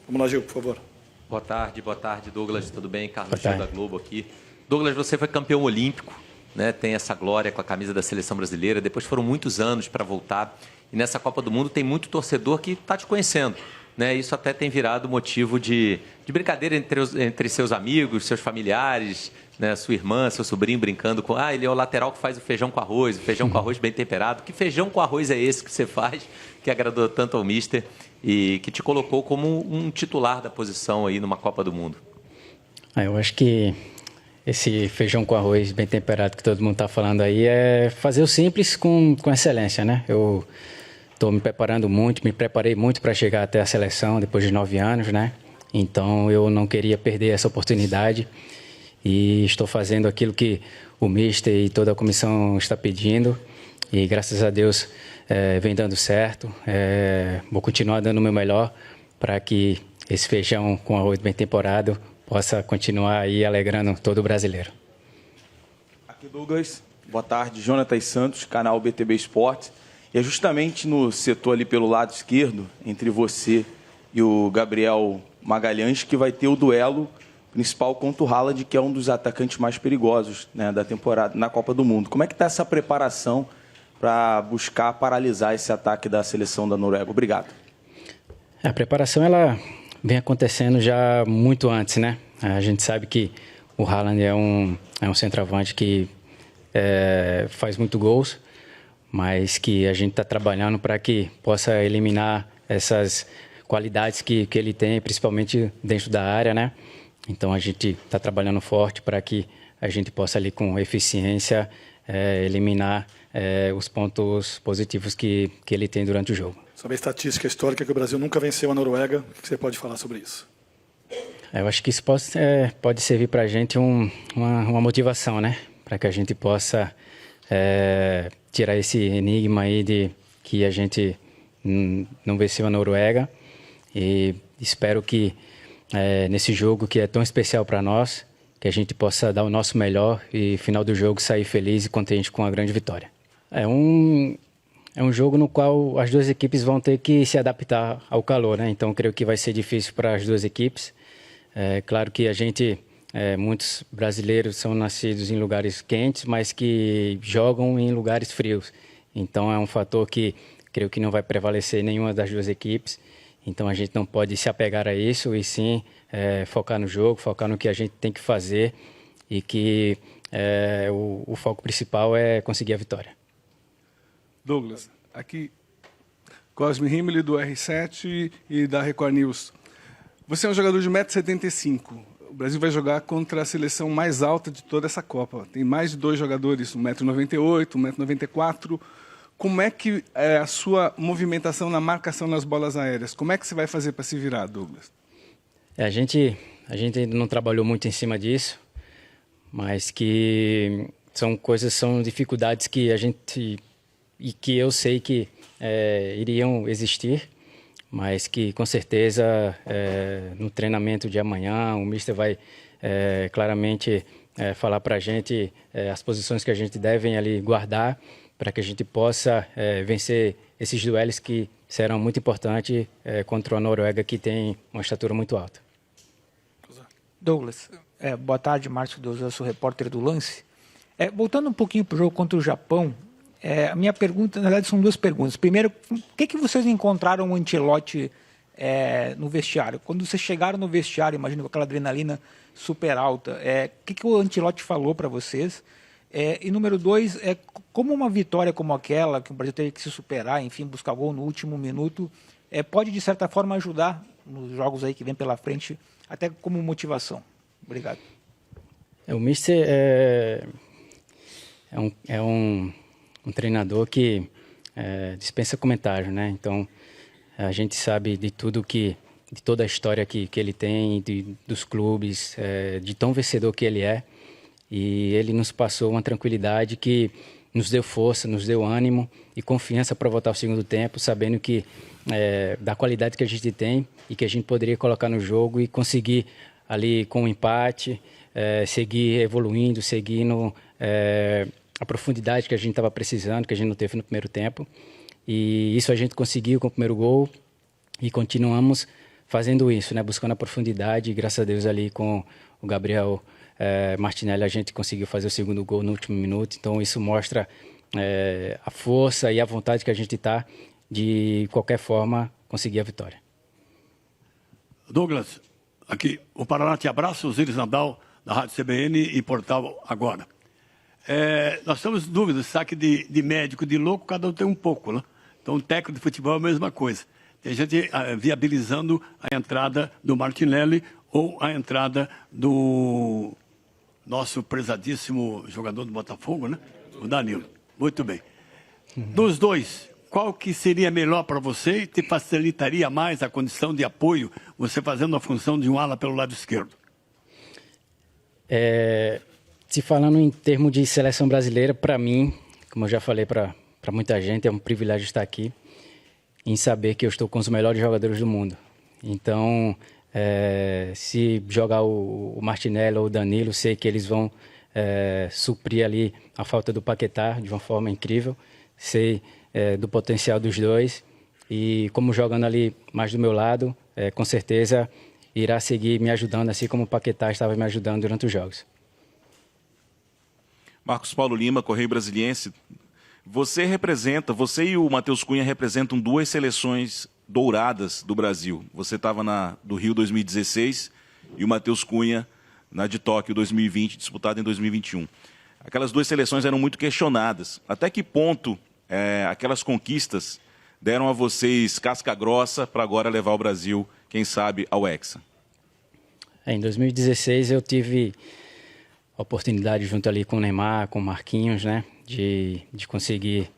Vamos lá, Gil, por favor. Boa tarde, Douglas, tudo bem? Carlos Boa Gil da Globo aqui. Douglas, você foi campeão olímpico, né? Tem essa glória com a camisa da seleção brasileira, depois foram muitos anos para voltar, e nessa Copa do Mundo tem muito torcedor que está te conhecendo, né? Isso até tem virado motivo de brincadeira entre seus amigos, seus familiares, né? Sua irmã, seu sobrinho brincando com, ele é o lateral que faz o feijão com arroz, o feijão com arroz bem temperado. Que feijão com arroz é esse que você faz, que agradou tanto ao mister e que te colocou como um titular da posição aí numa Copa do Mundo? Eu acho que esse feijão com arroz bem temperado que todo mundo está falando aí é fazer o simples com excelência, né? Eu estou me preparando muito, me preparei muito para chegar até a seleção depois de 9 anos, né? Então eu não queria perder essa oportunidade e estou fazendo aquilo que o mister e toda a comissão está pedindo e graças a Deus vem dando certo. Vou continuar dando o meu melhor para que esse feijão com arroz bem temperado possa continuar aí alegrando todo o brasileiro. Aqui, Douglas. Boa tarde. Jonatas Santos, canal BTB Esportes. E é justamente no setor ali pelo lado esquerdo, entre você e o Gabriel Magalhães, que vai ter o duelo principal contra o Haaland, que é um dos atacantes mais perigosos, né, da temporada na Copa do Mundo. Como é que está essa preparação para buscar paralisar esse ataque da seleção da Noruega? Obrigado. A preparação ela vem acontecendo já muito antes, né? A gente sabe que o Haaland é um centroavante que faz muito gols, mas que a gente está trabalhando para que possa eliminar essas qualidades que ele tem, principalmente dentro da área, né? Então a gente está trabalhando forte para que a gente possa ali com eficiência eliminar os pontos positivos que ele tem durante o jogo. Sobre a estatística histórica que o Brasil nunca venceu a Noruega, o que você pode falar sobre isso? Eu acho que isso pode servir para a gente uma motivação, né? Para que a gente possa tirar esse enigma aí de que a gente não venceu a Noruega. E espero que nesse jogo que é tão especial para nós, que a gente possa dar o nosso melhor e, final do jogo, sair feliz e contente com a grande vitória. É um jogo no qual as duas equipes vão ter que se adaptar ao calor, né? Então, creio que vai ser difícil para as duas equipes. Claro que muitos brasileiros são nascidos em lugares quentes, mas que jogam em lugares frios. Então, é um fator que creio que não vai prevalecer nenhuma das duas equipes. Então, a gente não pode se apegar a isso e sim focar no jogo, focar no que a gente tem que fazer e que o foco principal é conseguir a vitória. Douglas, aqui Cosme Rimeli do R7 e da Record News. Você é um jogador de 1,75 m. O Brasil vai jogar contra a seleção mais alta de toda essa Copa. Tem mais de 2 jogadores, 1,98 m, 1,94 m. Como é que é a sua movimentação na marcação nas bolas aéreas? Como é que você vai fazer para se virar, Douglas? A gente ainda não trabalhou muito em cima disso, mas que são dificuldades que e que eu sei que iriam existir, mas que com certeza no treinamento de amanhã o mister vai claramente falar para a gente as posições que a gente deve ali guardar para que a gente possa vencer esses duelos que serão muito importantes contra a Noruega, que tem uma estatura muito alta. Douglas, boa tarde, Márcio Deus, eu sou repórter do Lance. Voltando um pouquinho para o jogo contra o Japão, a minha pergunta, na verdade, são 2 perguntas. Primeiro, o que vocês encontraram o Ancelotti no vestiário? Quando vocês chegaram no vestiário, imagino com aquela adrenalina super alta, o que o Ancelotti falou para vocês? E número 2, como uma vitória como aquela, que o Brasil teve que se superar, enfim, buscar gol no último minuto, pode, de certa forma, ajudar nos jogos aí que vem pela frente, até como motivação? Obrigado. O mister é um treinador que dispensa comentários, né? Então, a gente sabe de toda a história que ele tem, dos clubes, de tão vencedor que ele é. E ele nos passou uma tranquilidade que nos deu força, nos deu ânimo e confiança para voltar ao segundo tempo, sabendo que da qualidade que a gente tem e que a gente poderia colocar no jogo e conseguir ali com um empate, seguir evoluindo, seguindo a profundidade que a gente estava precisando, que a gente não teve no primeiro tempo. E isso a gente conseguiu com o primeiro gol e continuamos fazendo isso, né? Buscando a profundidade, e graças a Deus ali com o Gabriel Martinelli a gente conseguiu fazer o segundo gol no último minuto, então isso mostra a força e a vontade que a gente está de qualquer forma conseguir a vitória. Douglas, aqui, o Paraná te abraça, Osiris Nadal, da Rádio CBN e Portal Agora. Nós temos dúvidas, saque de médico, de louco, cada um tem um pouco, né? Então, técnico de futebol é a mesma coisa. Tem gente viabilizando a entrada do Martinelli ou a entrada do nosso prezadíssimo jogador do Botafogo, né? O Danilo. Muito bem. Dos dois, qual que seria melhor para você e te facilitaria mais a condição de apoio, você fazendo a função de um ala pelo lado esquerdo? Se falando em termos de seleção brasileira, para mim, como eu já falei para muita gente, é um privilégio estar aqui em saber que eu estou com os melhores jogadores do mundo. Então, se jogar o Martinelli ou o Danilo, sei que eles vão suprir ali a falta do Paquetá de uma forma incrível. Sei do potencial dos dois e como jogando ali mais do meu lado, com certeza irá seguir me ajudando, assim como o Paquetá estava me ajudando durante os jogos. Marcos Paulo Lima, Correio Brasiliense. Você e o Matheus Cunha representam duas seleções douradas do Brasil. Você estava na do Rio 2016 e o Matheus Cunha na de Tóquio 2020, disputada em 2021. Aquelas duas seleções eram muito questionadas. Até que ponto aquelas conquistas deram a vocês casca grossa para agora levar o Brasil, quem sabe, ao Hexa? Em 2016 eu tive a oportunidade junto ali com o Neymar, com o Marquinhos, né, de conseguir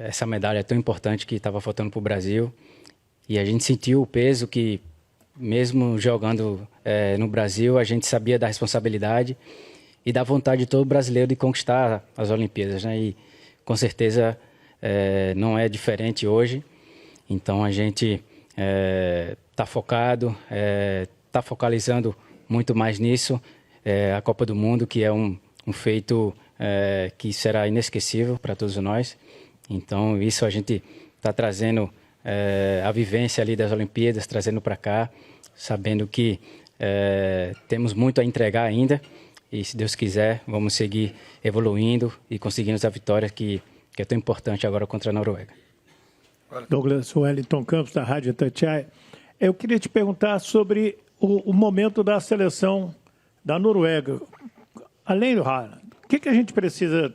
essa medalha tão importante que estava faltando para o Brasil. E a gente sentiu o peso que, mesmo jogando no Brasil, a gente sabia da responsabilidade e da vontade de todo brasileiro de conquistar as Olimpíadas, né? E com certeza não é diferente hoje. Então a gente está focado, está focalizando muito mais nisso. A Copa do Mundo, que é um feito que será inesquecível para todos nós. Então, isso a gente está trazendo a vivência ali das Olimpíadas, trazendo para cá, sabendo que temos muito a entregar ainda e, se Deus quiser, vamos seguir evoluindo e conseguindo a vitória que é tão importante agora contra a Noruega. Douglas, Wellington Campos, da Rádio Itatiaia. Eu queria te perguntar sobre o momento da seleção da Noruega. Além do Haaland, o que a gente precisa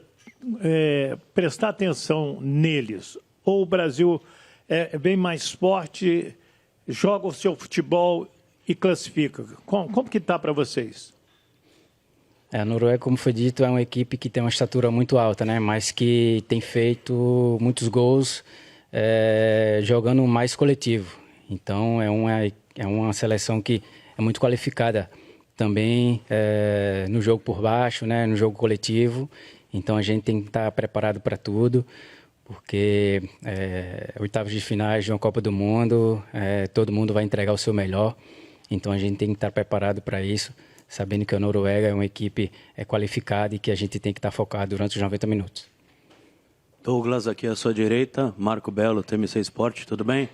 prestar atenção neles? Ou o Brasil é bem mais forte, joga o seu futebol e classifica? Como que está para vocês? A Noruega, como foi dito, é uma equipe que tem uma estatura muito alta, né? Mas que tem feito muitos gols jogando mais coletivo. Então, é uma seleção que é muito qualificada também no jogo por baixo, né? No jogo coletivo. Então, a gente tem que estar preparado para tudo, porque oitavos de finais de uma Copa do Mundo, todo mundo vai entregar o seu melhor. Então, a gente tem que estar preparado para isso, sabendo que a Noruega é uma equipe qualificada e que a gente tem que estar focado durante os 90 minutos. Douglas, aqui à sua direita, Marco Belo, TMC Esporte, tudo bem?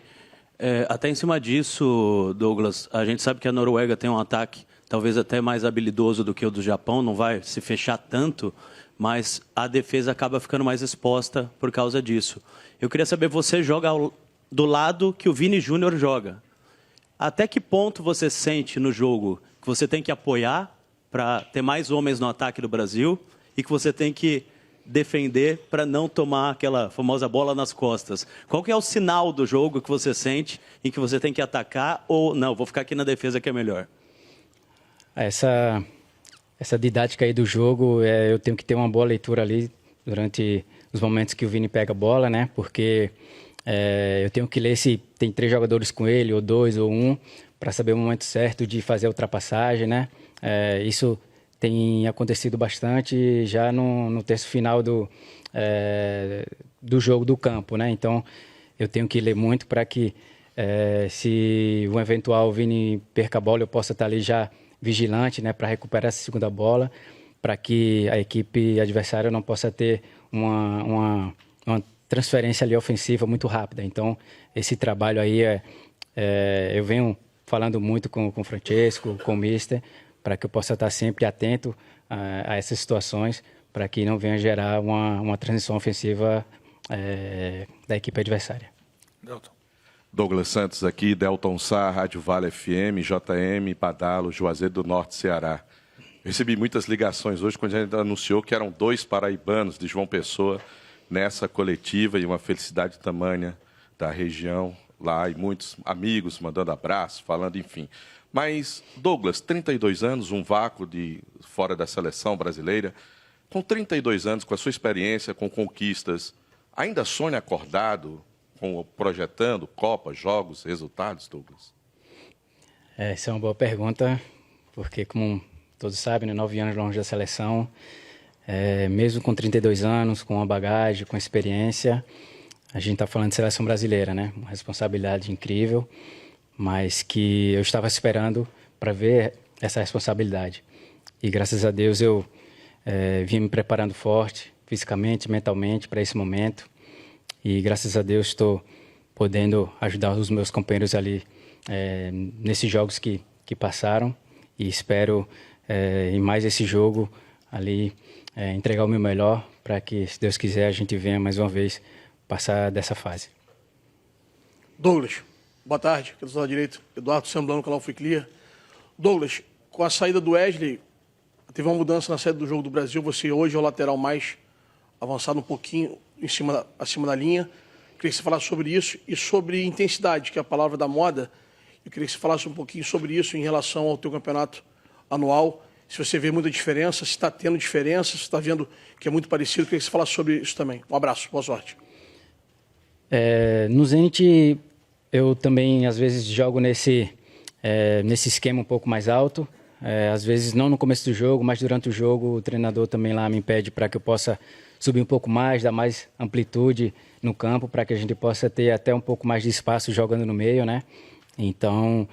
Até em cima disso, Douglas, a gente sabe que a Noruega tem um ataque talvez até mais habilidoso do que o do Japão, não vai se fechar tanto, mas a defesa acaba ficando mais exposta por causa disso. Eu queria saber, você joga do lado que o Vini Júnior joga. Até que ponto você sente no jogo que você tem que apoiar para ter mais homens no ataque do Brasil e que você tem que defender para não tomar aquela famosa bola nas costas? Qual que é o sinal do jogo que você sente em que você tem que atacar ou não, vou ficar aqui na defesa que é melhor? Essa didática aí do jogo, eu tenho que ter uma boa leitura ali durante os momentos que o Vini pega a bola, né? Porque eu tenho que ler se tem 3 jogadores com ele, ou 2, ou 1, para saber o momento certo de fazer a ultrapassagem, né? Isso tem acontecido bastante já no terço final do jogo do campo, né? Então, eu tenho que ler muito para que, se um eventual Vini perca a bola, eu possa estar ali já vigilante, né, para recuperar essa segunda bola, para que a equipe adversária não possa ter uma transferência ali ofensiva muito rápida. Então, esse trabalho aí eu venho falando muito com o Francesco, com o Mister, para que eu possa estar sempre atento a essas situações, para que não venha gerar uma transição ofensiva da equipe adversária. Douglas Santos aqui, Delton Sá, Rádio Vale FM, JM, Badalo, Juazeiro do Norte, Ceará. Eu recebi muitas ligações hoje quando a gente anunciou que eram 2 paraibanos de João Pessoa nessa coletiva, e uma felicidade tamanha da região lá, e muitos amigos mandando abraço, falando, enfim. Mas, Douglas, 32 anos, um vácuo fora da seleção brasileira. Com 32 anos, com a sua experiência, com conquistas, ainda sonha acordado, projetando Copa, jogos, resultados, Douglas? Essa é uma boa pergunta, porque, como todos sabem, né, 9 anos longe da seleção, mesmo com 32 anos, com uma bagagem, com experiência, a gente está falando de seleção brasileira, né? Uma responsabilidade incrível, mas que eu estava esperando para ver essa responsabilidade. E, graças a Deus, eu vim me preparando forte, fisicamente, mentalmente, para esse momento. E, graças a Deus, estou podendo ajudar os meus companheiros ali nesses jogos que passaram. E espero, em mais esse jogo, ali, entregar o meu melhor para que, se Deus quiser, a gente venha mais uma vez passar dessa fase. Douglas, boa tarde. Aqui do lado direito, Eduardo Semblano, no canal Fui Clear. Douglas, com a saída do Wesley, teve uma mudança na saída do jogo do Brasil. Você hoje é o lateral mais avançado um pouquinho acima da linha. Queria que você falasse sobre isso e sobre intensidade, que é a palavra da moda. Eu queria que você falasse um pouquinho sobre isso em relação ao teu campeonato anual. Se você vê muita diferença, se está tendo diferença, se está vendo que é muito parecido. Eu queria que você falasse sobre isso também. Um abraço, boa sorte. No Zenit, eu também, às vezes, jogo nesse esquema um pouco mais alto. Às vezes, não no começo do jogo, mas durante o jogo, o treinador também lá me pede para que eu possa subir um pouco mais, dar mais amplitude no campo, para que a gente possa ter até um pouco mais de espaço jogando no meio, né? Então,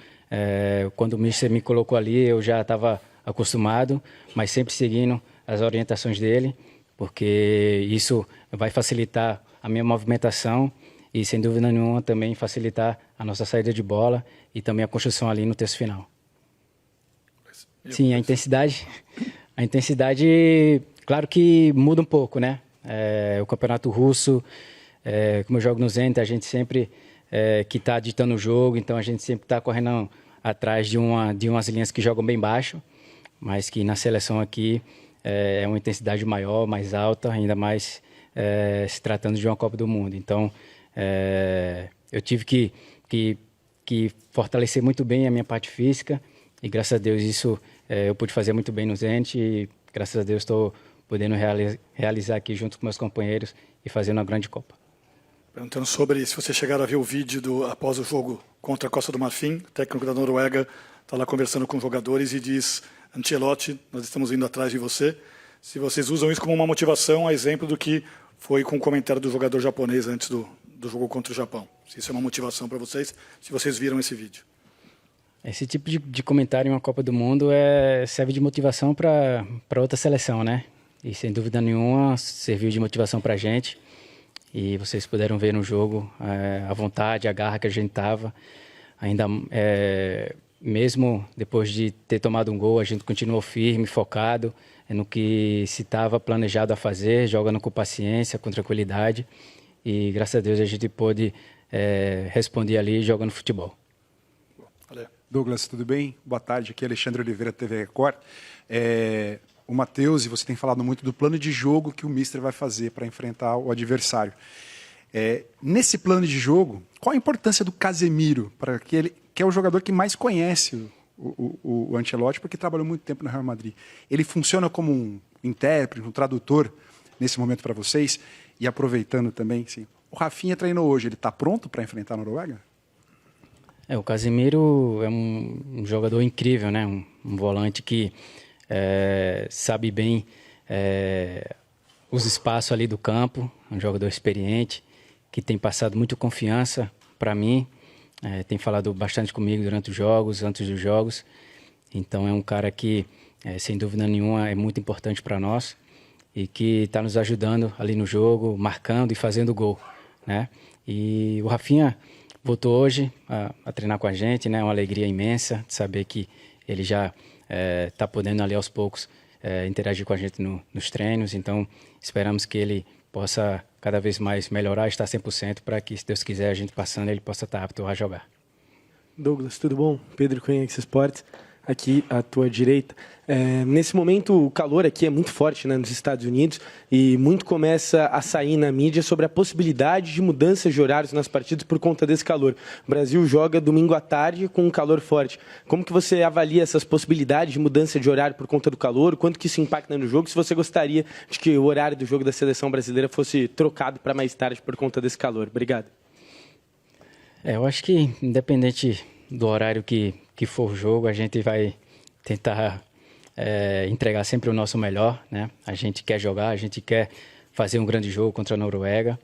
quando o Mister me colocou ali, eu já estava acostumado, mas sempre seguindo as orientações dele, porque isso vai facilitar a minha movimentação e, sem dúvida nenhuma, também facilitar a nossa saída de bola e também a construção ali no terço final. Sim, a intensidade, claro que muda um pouco, né? O campeonato russo, como eu jogo no Zenit, a gente sempre que está ditando o jogo, então a gente sempre está correndo atrás de umas linhas que jogam bem baixo, mas que na seleção aqui é uma intensidade maior, mais alta, ainda mais se tratando de uma Copa do Mundo. Então, eu tive que fortalecer muito bem a minha parte física e, graças a Deus, isso eu pude fazer muito bem no Zenit e, graças a Deus, estou podendo realizar aqui junto com meus companheiros e fazer uma grande Copa. Perguntando sobre se você chegaram a ver o vídeo após o jogo contra a Costa do Marfim, o técnico da Noruega está lá conversando com os jogadores e diz: Ancelotti, nós estamos indo atrás de você. Se vocês usam isso como uma motivação, a exemplo do que foi com o comentário do jogador japonês antes do jogo contra o Japão. Se isso é uma motivação para vocês, se vocês viram esse vídeo. Esse tipo de comentário em uma Copa do Mundo serve de motivação para outra seleção, né? E, sem dúvida nenhuma, serviu de motivação para a gente. E vocês puderam ver no jogo a vontade, a garra que a gente estava. Ainda, mesmo depois de ter tomado um gol, a gente continuou firme, focado no que se estava planejado a fazer, jogando com paciência, com tranquilidade. E, graças a Deus, a gente pôde responder ali jogando futebol. Douglas, tudo bem? Boa tarde, aqui é Alexandre Oliveira, TV Record. O Matheus, e você tem falado muito do plano de jogo que o Mister vai fazer para enfrentar o adversário. Nesse plano de jogo, qual a importância do Casemiro, para que é o jogador que mais conhece o Ancelotti, porque trabalhou muito tempo no Real Madrid? Ele funciona como um intérprete, um tradutor nesse momento para vocês? E aproveitando também, sim, o Rafinha treinou hoje, ele está pronto para enfrentar a Noruega? O Casemiro é um jogador incrível, né? Um volante que sabe bem os espaços ali do campo, um jogador experiente, que tem passado muito confiança para mim, tem falado bastante comigo durante os jogos, antes dos jogos. Então é um cara que, sem dúvida nenhuma, é muito importante para nós e que está nos ajudando ali no jogo, marcando e fazendo gol, né? E o Rafinha, voltou hoje a treinar com a gente, né? Uma alegria imensa de saber que ele já está podendo ali aos poucos interagir com a gente nos treinos. Então, esperamos que ele possa cada vez mais melhorar, estar 100%, para que, se Deus quiser, a gente passando, ele possa estar apto a jogar. Douglas, tudo bom? Pedro Cunha, X Sports, aqui à tua direita. Nesse momento, o calor aqui é muito forte, né, nos Estados Unidos, e muito começa a sair na mídia sobre a possibilidade de mudança de horários nas partidas por conta desse calor. O Brasil joga domingo à tarde com um calor forte. Como que você avalia essas possibilidades de mudança de horário por conta do calor? Quanto que isso impacta no jogo? Se você gostaria de que o horário do jogo da seleção brasileira fosse trocado para mais tarde por conta desse calor? Obrigado. Eu acho que, independente do horário que for o jogo, a gente vai tentar entregar sempre o nosso melhor, né? A gente quer jogar, a gente quer fazer um grande jogo contra a Noruega,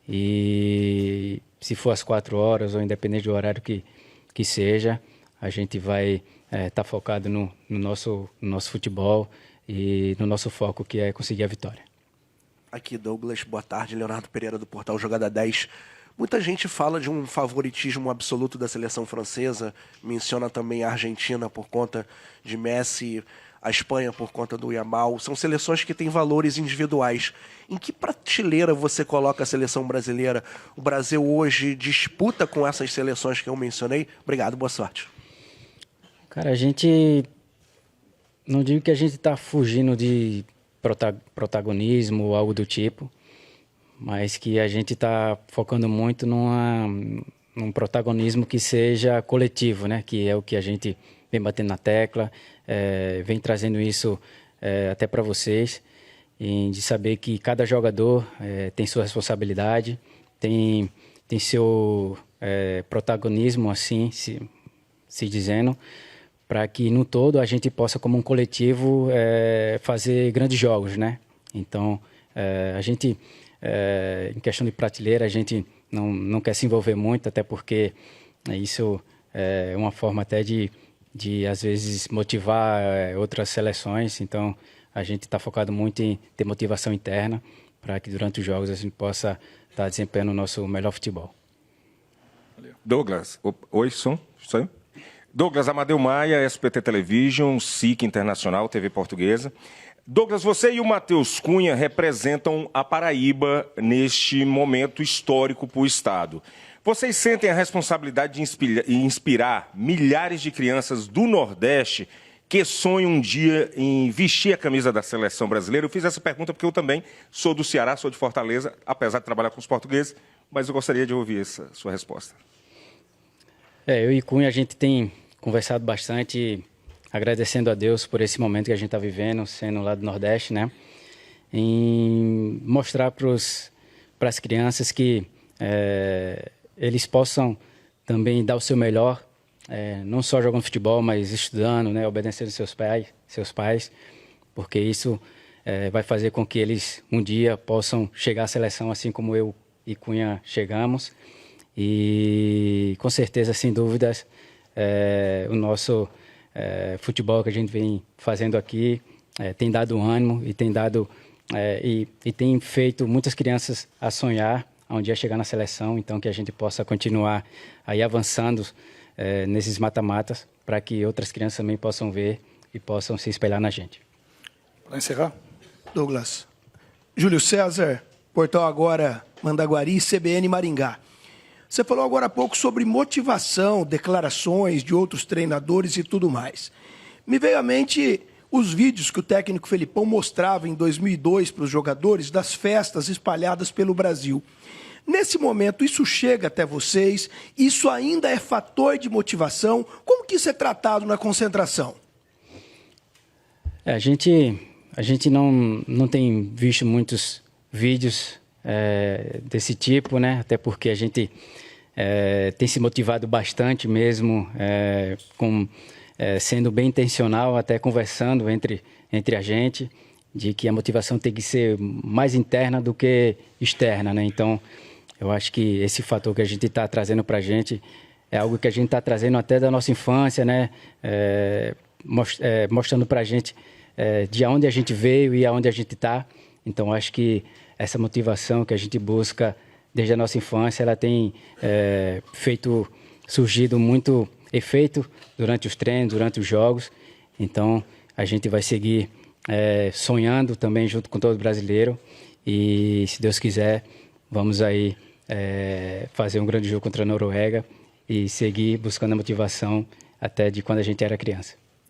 e se for às 4 horas ou independente do horário que seja, a gente vai estar focado no nosso futebol e no nosso foco, que é conseguir a vitória. Aqui, Douglas, boa tarde. Leonardo Pereira, do portal Jogada 10. Muita gente fala de um favoritismo absoluto da seleção francesa, menciona também a Argentina por conta de Messi, a Espanha por conta do Yamal. São seleções que têm valores individuais. Em que prateleira você coloca a seleção brasileira? O Brasil hoje disputa com essas seleções que eu mencionei? Obrigado, boa sorte. Cara, a gente... Não digo que a gente está fugindo de protagonismo ou algo do tipo, mas que a gente está focando muito num protagonismo que seja coletivo, né? Que é o que a gente vem batendo na tecla, vem trazendo isso até para vocês, e de saber que cada jogador tem sua responsabilidade, tem seu protagonismo, assim, se dizendo, para que no todo a gente possa, como um coletivo, fazer grandes jogos, né? Então, a gente... em questão de prateleira, a gente não quer se envolver muito, até porque isso é uma forma até de às vezes, motivar outras seleções. Então, a gente está focado muito em ter motivação interna para que durante os jogos a gente possa estar desempenhando o nosso melhor futebol. Douglas, oi, som? Saiu? Douglas Amadeu Maia, SBT Television, SIC Internacional, TV Portuguesa. Douglas, você e o Matheus Cunha representam a Paraíba neste momento histórico para o Estado. Vocês sentem a responsabilidade de inspirar milhares de crianças do Nordeste que sonham um dia em vestir a camisa da seleção brasileira? Eu fiz essa pergunta porque eu também sou do Ceará, sou de Fortaleza, apesar de trabalhar com os portugueses, mas eu gostaria de ouvir essa sua resposta. Eu e Cunha, a gente tem conversado bastante, agradecendo a Deus por esse momento que a gente está vivendo, sendo lá do Nordeste, né? Em mostrar para as crianças que eles possam também dar o seu melhor, não só jogando futebol, mas estudando, né? Obedecendo seus pais, porque isso vai fazer com que eles um dia possam chegar à seleção, assim como eu e Cunha chegamos. E com certeza, sem dúvidas, o nosso futebol que a gente vem fazendo aqui tem dado ânimo e tem dado e tem feito muitas crianças a sonhar um dia chegar na seleção. Então, que a gente possa continuar aí avançando nesses mata-matas, para que outras crianças também possam ver e possam se espelhar na gente. Para encerrar, Douglas. Júlio César, Portal Agora, Mandaguari, CBN Maringá. Você falou agora há pouco sobre motivação, declarações de outros treinadores e tudo mais. Me veio à mente os vídeos que o técnico Felipão mostrava em 2002 para os jogadores das festas espalhadas pelo Brasil. Nesse momento, isso chega até vocês? Isso ainda é fator de motivação? Como que isso é tratado na concentração? A gente não tem visto muitos vídeos desse tipo, né? Até porque a gente tem se motivado bastante mesmo, sendo bem intencional, até conversando entre a gente, de que a motivação tem que ser mais interna do que externa, né? Então, eu acho que esse fator que a gente está trazendo para a gente é algo que a gente está trazendo até da nossa infância, né? Mostrando para a gente de onde a gente veio e aonde a gente está. Então, acho que essa motivação que a gente busca desde a nossa infância, ela tem surgido muito efeito durante os treinos, durante os jogos. Então, a gente vai seguir sonhando também junto com todo brasileiro. E, se Deus quiser, vamos aí fazer um grande jogo contra a Noruega e seguir buscando a motivação até de quando a gente era criança.